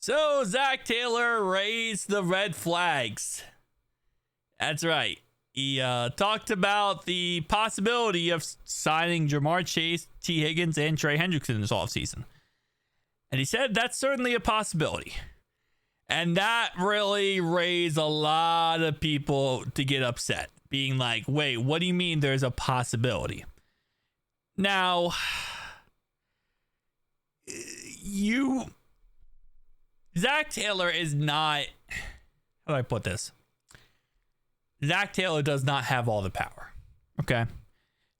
So Zac Taylor raised the red flags. That's right. He talked about the possibility of signing Jamar Chase, T. Higgins, and Trey Hendrickson this offseason. And he said that's certainly a possibility. And that really raised a lot of people to get upset, being like, wait, what do you mean there's a possibility? Now, Zac Taylor is not, how do I put this? Zac Taylor does not have all the power. Okay.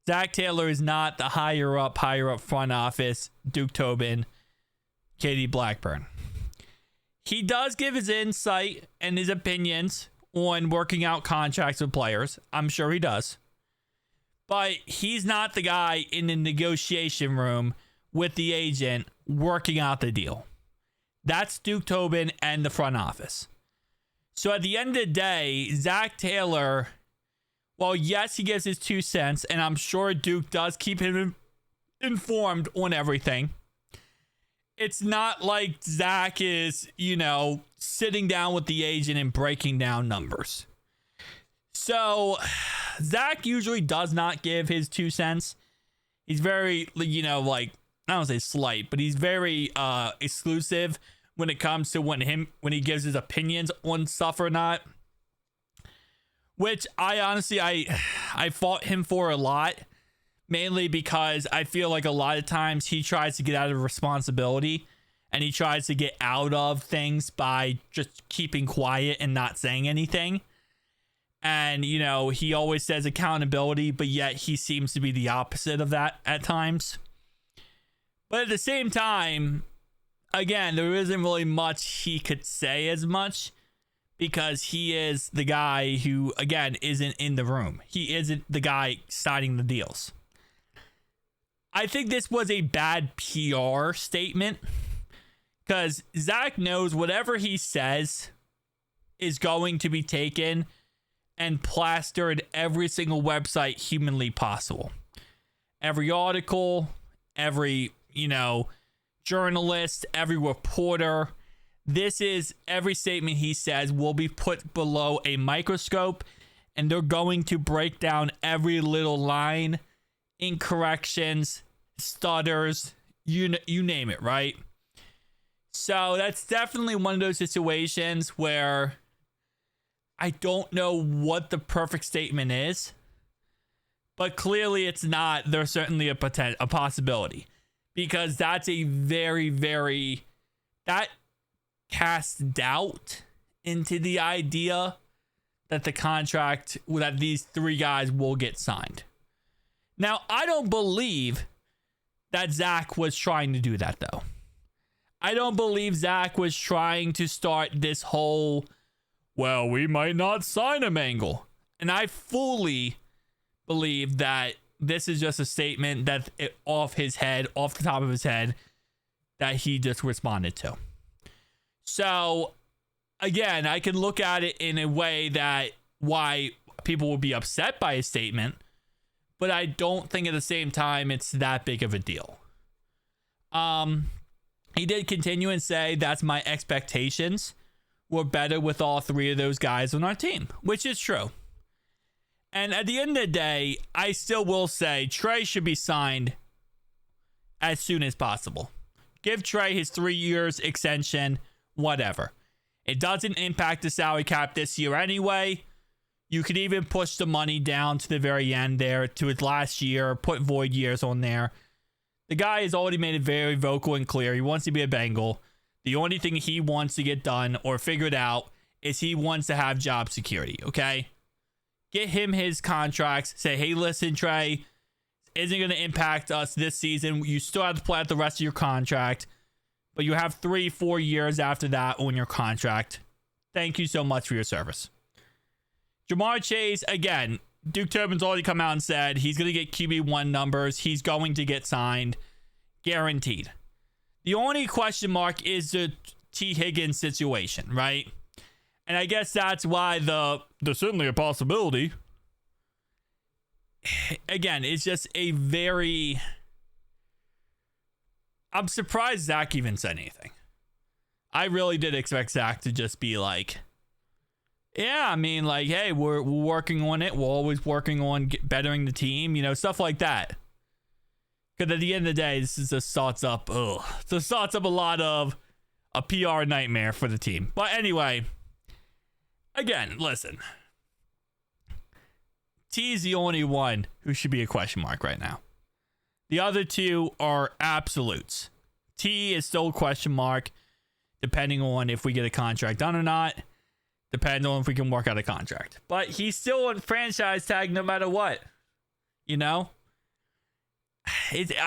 Zac Taylor is not the higher up front office, Duke Tobin, Katie Blackburn. He does give his insight and his opinions on working out contracts with players. I'm sure he does. But he's not the guy in the negotiation room with the agent working out the deal. That's Duke Tobin and the front office. So at the end of the day, Zac Taylor, well, yes, he gives his 2 cents, and I'm sure Duke does keep him informed on everything. It's not like Zac is, sitting down with the agent and breaking down numbers. So Zac usually does not give his 2 cents. He's very, I don't say slight, but he's very exclusive when it comes to when he gives his opinions on stuff or not. Which I honestly, I fought him for a lot. Mainly because I feel like a lot of times he tries to get out of responsibility and he tries to get out of things by just keeping quiet and not saying anything. And, he always says accountability, but yet he seems to be the opposite of that at times. But at the same time, again, there isn't really much he could say as much because he is the guy who, again, isn't in the room. He isn't the guy signing the deals. I think this was a bad PR statement because Zac knows whatever he says is going to be taken and plastered every single website humanly possible. Every article, every, journalist, every reporter. Every statement he says will be put below a microscope and they're going to break down every little line, incorrections, stutters, you name it, right? So that's definitely one of those situations where I don't know what the perfect statement is, but clearly it's not. There's certainly a possibility because that's a very, very, that casts doubt into the idea that that these 3 guys will get signed. Now, I don't believe that Zac was trying to do that, though. I don't believe Zac was trying to start this whole, well, we might not sign him angle. And I fully believe that this is just a statement that off the top of his head, that he just responded to. So, again, I can look at it in a way that why people will be upset by his statement, but I don't think at the same time it's that big of a deal. He did continue and say that's my expectations were better with all 3 of those guys on our team, which is true. And at the end of the day, I still will say Trey should be signed as soon as possible. Give Trey his 3 years extension, whatever. It doesn't impact the salary cap this year anyway. You could even push the money down to the very end there to his last year, put void years on there. The guy has already made it very vocal and clear. He wants to be a Bengal. The only thing he wants to get done or figured out is he wants to have job security, okay? Get him his contracts. Say, hey, listen, Trey, isn't going to impact us this season. You still have to play out the rest of your contract, but you have 3-4 years after that on your contract. Thank you so much for your service. Jamar Chase, again, Duke Tobin's already come out and said he's going to get QB1 numbers. He's going to get signed. Guaranteed. The only question mark is the T. Higgins situation, right? And I guess that's why there's certainly a possibility. Again, it's just a very... I'm surprised Zac even said anything. I really did expect Zac to just be like, yeah, I mean, like, hey, we're working on it. We're always working on bettering the team, stuff like that. Because at the end of the day, this is just starts up a lot of a PR nightmare for the team. But anyway, again, listen. T is the only one who should be a question mark right now. The other two are absolutes. T is still a question mark, depending on if we get a contract done or not. Depends on if we can work out a contract. But he's still on franchise tag no matter what. I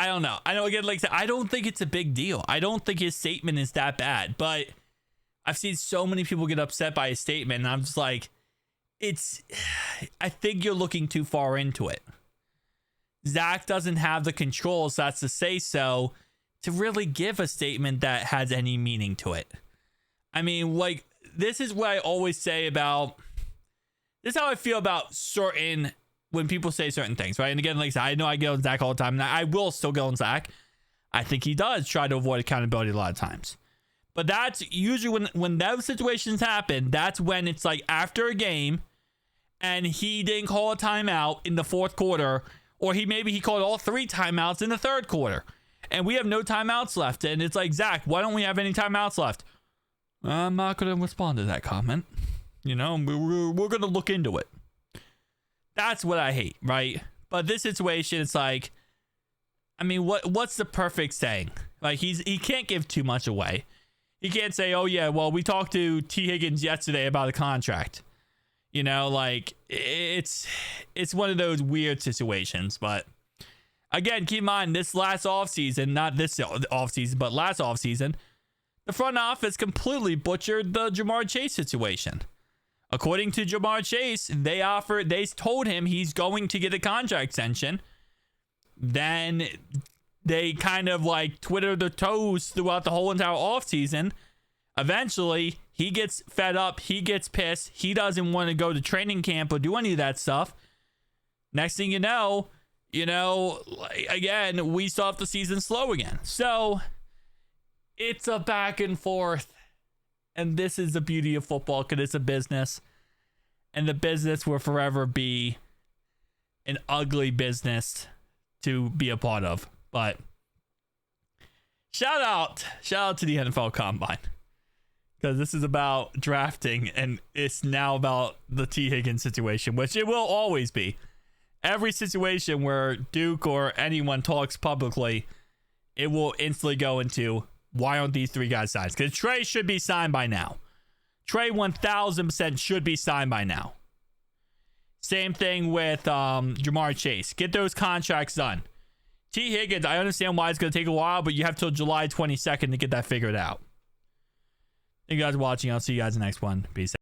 don't know. I know, again, like I said, I don't think it's a big deal. I don't think his statement is that bad. But I've seen so many people get upset by his statement. And I'm just like, I think you're looking too far into it. Zac doesn't have the controls, that's to say so, to really give a statement that has any meaning to it. I mean, like, this is what I always say about, this is how I feel about when people say certain things, right? And again, like I said, I know I get on Zac all the time, and I will still get on Zac. I think he does try to avoid accountability a lot of times. But that's usually when those situations happen, that's when it's like after a game and he didn't call a timeout in the fourth quarter, or maybe he called all 3 timeouts in the third quarter. And we have no timeouts left. And it's like, Zac, why don't we have any timeouts left? I'm not going to respond to that comment. We're going to look into it. That's what I hate, right? But this situation, it's like, I mean, what's the perfect saying? Like, he can't give too much away. He can't say, oh, yeah, well, we talked to T. Higgins yesterday about a contract. Like, it's one of those weird situations. But again, keep in mind, this last offseason, not this offseason, but last offseason, the front office completely butchered the Jamar Chase situation. According to Jamar Chase, they told him he's going to get a contract extension. Then they kind of like twittered their toes throughout the whole entire offseason. Eventually, he gets fed up. He gets pissed. He doesn't want to go to training camp or do any of that stuff. Next thing you know, again, we start the season slow again. So it's a back and forth. And this is the beauty of football, because it's a business. And the business will forever be an ugly business to be a part of. But shout out to the NFL Combine. Because this is about drafting, and it's now about the T. Higgins situation, which it will always be. Every situation where Duke or anyone talks publicly, it will instantly go into, why aren't these 3 guys signed? Because Trey should be signed by now. Trey 1000% should be signed by now. Same thing with Jamar Chase. Get those contracts done. T. Higgins, I understand why it's going to take a while, but you have till July 22nd to get that figured out. Thank you guys for watching. I'll see you guys in the next one. Peace out.